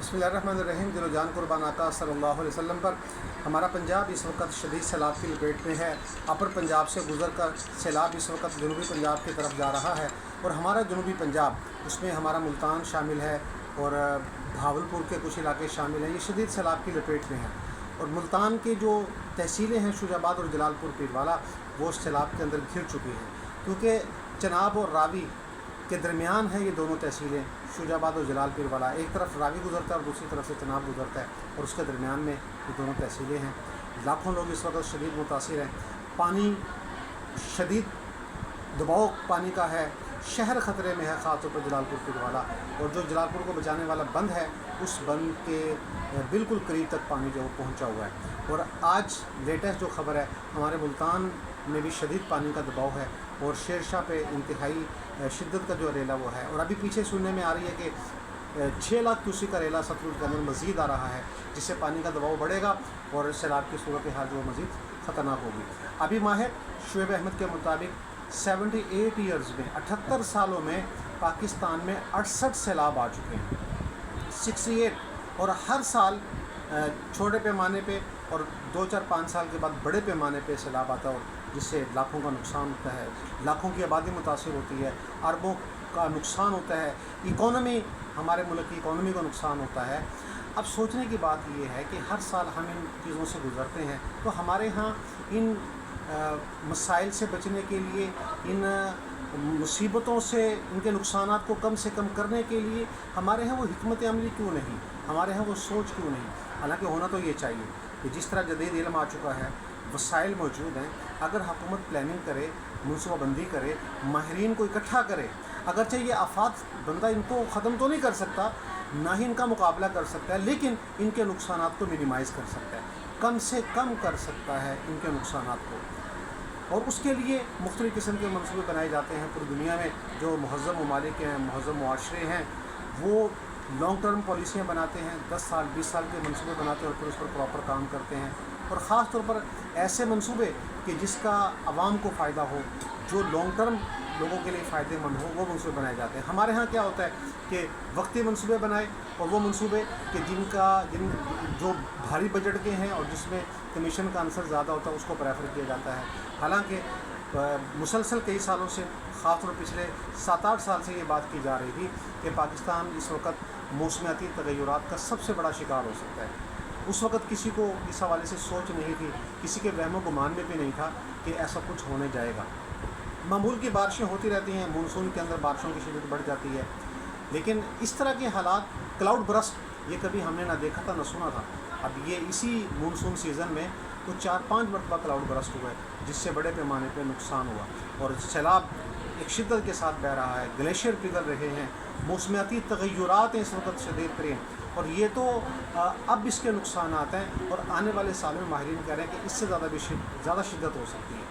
बिस्मिल्लाहिर्रहमानिर्रहीम। दिलो जान कुर्बान आका सल्लल्लाहु अलैहि वसल्लम पर। हमारा पंजाब इस वक्त शदीद सैलाब की लपेट में है। अपर पंजाब से गुजर कर सैलाब इस वक्त जनूबी पंजाब की तरफ जा रहा है और हमारा जनूबी पंजाब, उसमें हमारा मुल्तान शामिल है और भावलपुर के कुछ इलाके शामिल हैं। ये शदीद सैलाब की लपेट में है और मुल्तान के जो तहसीलें हैं शुजाबाद और जलालपुर पीरवाला, वो सैलाब के अंदर घिर चुकी हैं, क्योंकि चनाब और रावी के दरमियान है ये दोनों तहसीलें, शुजाबाद और जलाल पीरवाला। एक तरफ रावी गुजरता है और दूसरी तरफ से चनाब गुजरता है और उसके दरमियान में ये दोनों तहसीलें हैं। लाखों लोग इस वक्त शदीद मुतासिर हैं। पानी शदीद दबाव पानी का है, शहर ख़तरे में है, ख़ास तौर पर जलालपुर पीरवाला। और जो जलालपुर को बचाने वाला बंद है, उस बंद के बिल्कुल करीब तक पानी जो पहुंचा हुआ है। और आज लेटेस्ट जो खबर है, हमारे मुल्तान में भी शदीद पानी का दबाव है और शेरशाह पे इंतहाई शिद्दत का जो रेला वो है। और अभी पीछे सुनने में आ रही है कि 6 लाख क्यूसेक का रेला सतलुज के अंदर मज़ीद आ रहा है, जिससे पानी का दबाव बढ़ेगा और सैलाब की सूरत हाल जो मज़ीद ख़तरनाक होगी। अभी माहिर शुएब अहमद के मुताबिक 78 ईयर्स में, 78 सालों में पाकिस्तान में 68 सैलाब आ चुके हैं, 68। और हर साल छोटे पैमाने पे और 2-4-5 साल के बाद बड़े पैमाने पे सैलाब आता है, और जिससे लाखों का नुकसान होता है, लाखों की आबादी मुतासिर होती है, अरबों का नुकसान होता है, इकॉनमी, हमारे मुल्क की इकॉनमी का नुकसान होता है। अब सोचने की बात ये है कि हर साल हम इन चीज़ों से गुज़रते हैं, तो हमारे यहाँ इन मसाइल से बचने के लिए, इन मुसीबतों से, इनके नुकसानात को कम से कम करने के लिए हमारे यहाँ वो हिकमत अमली क्यों नहीं, हमारे यहाँ वो सोच क्यों नहीं। हालांकि होना तो ये चाहिए कि जिस तरह जदीद इल्म आ चुका है, वसाइल मौजूद हैं, अगर हुकूमत प्लानिंग करे, मनसूबाबंदी करे, माहिरीन को इकट्ठा करे, अगरचे ये आफात बंदा इनको ख़त्म तो नहीं कर सकता, ना ही इनका मुकाबला कर सकता है, लेकिन इनके नुकसानात को मिनिमाइज़ कर सकता है, कम से कम कर सकता है इनके नुकसानात को। और उसके लिए मुख्तलिफ़ किस्म के मनसूबे बनाए जाते हैं। पूरी दुनिया में जो महज़्ज़म ममालिक हैं, महज़्ज़म मुआशरे हैं, वो लॉन्ग टर्म पॉलिसियाँ बनाते हैं, 10 साल 20 साल के मनसूबे बनाते हैं और फिर उस पर प्रॉपर काम करते हैं। और ख़ास तौर पर ऐसे मनसूबे कि जिसका आवाम को फ़ायदा हो, जो लॉन्ग टर्म लोगों के लिए फ़ायदेमंद हो, वो मनसूबे बनाए जाते हैं। हमारे यहाँ क्या होता है कि वक्ती मनसूबे बनाए, और वो मनसूबे कि जो भारी बजट के हैं और जिसमें कमीशन का आंसर ज़्यादा होता है, उसको प्रेफर किया जाता है। हालांकि मुसलसल कई सालों से, ख़ासतौर पिछले 7-8 साल से ये बात की जा रही थी कि पाकिस्तान इस वक्त मौसमियाती तग़य्युरात का सबसे बड़ा शिकार हो सकता है। उस वक्त किसी को इस हवाले से सोच नहीं थी, किसी के वहमो गुमान में भी नहीं था कि ऐसा कुछ होने जाएगा। मामूल की बारिशें होती रहती हैं, मानसून के अंदर बारिशों की शिद्दत बढ़ जाती है, लेकिन इस तरह के हालात, क्लाउड बरस्ट, ये कभी हमने ना देखा था ना सुना था। अब ये इसी मानसून सीज़न में तो 4-5 मरतबा क्लाउड बरस्ट हुआ है, जिससे बड़े पैमाने पर नुकसान हुआ और सैलाब एक शिद्दत के साथ बह रहा है, ग्लेशियर पिघल रहे हैं, मौसमियाती तग़य्युरात इस वक्त शदीद तरीन। और ये तो अब इसके नुकसानात हैं और आने वाले सालों में माहिरीन कह रहे हैं कि इससे ज़्यादा शिद्दत हो सकती है।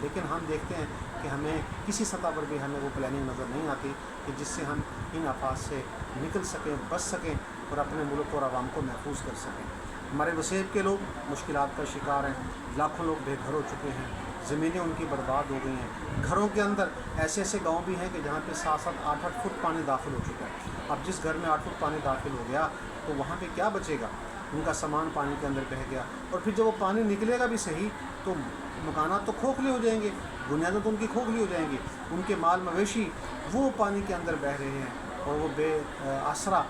लेकिन हम देखते हैं कि हमें किसी सतह पर भी हमें वो प्लानिंग नज़र नहीं आती कि जिससे हम इन आफात से निकल सकें, बच सकें और अपने मुल्क और आवाम को महफूज कर सकें। हमारे वसेब के लोग मुश्किलात का शिकार हैं, लाखों लोग बेघर हो चुके हैं, ज़मीनें उनकी बर्बाद हो गई हैं। घरों के अंदर ऐसे ऐसे गांव भी हैं कि जहाँ पे 7-7, 8-8 फुट पानी दाखिल हो चुका है। अब जिस घर में 8 फुट पानी दाखिल हो गया तो वहाँ पे क्या बचेगा? उनका सामान पानी के अंदर बह गया, और फिर जब वो पानी निकलेगा भी सही तो मकानात तो खोखले हो जाएंगे, बुनियादें तो उनकी खोखली हो जाएंगी, उनके माल मवेशी वो पानी के अंदर बह रहे हैं और वो बेआसरा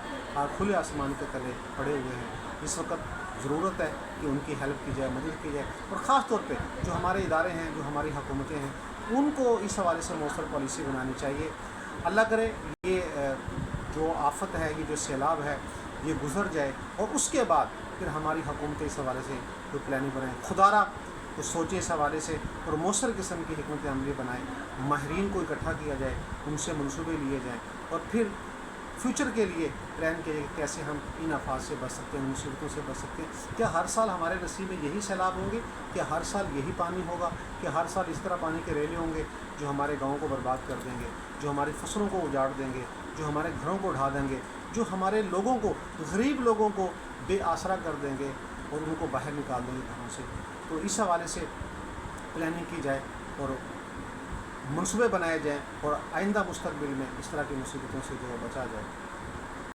खुले आसमान के तले पड़े हुए हैं। इस वक्त ज़रूरत है कि उनकी हेल्प की जाए, मदद की जाए, और ख़ास तौर पे जो हमारे इदारे हैं, जो हमारी हुकूमतें हैं, उनको इस हवाले से मौसर पॉलिसी बनानी चाहिए। अल्लाह करे ये जो आफत है, ये जो सैलाब है, ये गुज़र जाए और उसके बाद फिर हमारी हुकूमतें इस हवाले से कोई प्लानिंग बनाएँ, खुदारा तो सोचें इस हवाले से और मौसर किस्म की हिकमत अमली बनाएँ, माहिरीन को इकट्ठा किया जाए, उनसे मनसूबे लिए जाएँ और फिर फ्यूचर के लिए प्लान किया जाए कैसे हम इन आफात से बच सकते हैं, मुसीबतों से बच सकते हैं। क्या हर साल हमारे नसीब में यही सैलाब होंगे? क्या हर साल यही पानी होगा? क्या हर साल इस तरह पानी के रेले होंगे जो हमारे गाँव को बर्बाद कर देंगे, जो हमारी फसलों को उजाड़ देंगे, जो हमारे घरों को उठा देंगे, जो हमारे लोगों को, गरीब लोगों को बेआसरा कर देंगे और उनको बाहर निकाल देंगे घरों से? तो इस हवाले से प्लानिंग की जाए और मनसूबे बनाए जाएँ और आइंदा मुस्तक़बिल में इस तरह की मुसीबतों से जो बचा जाए।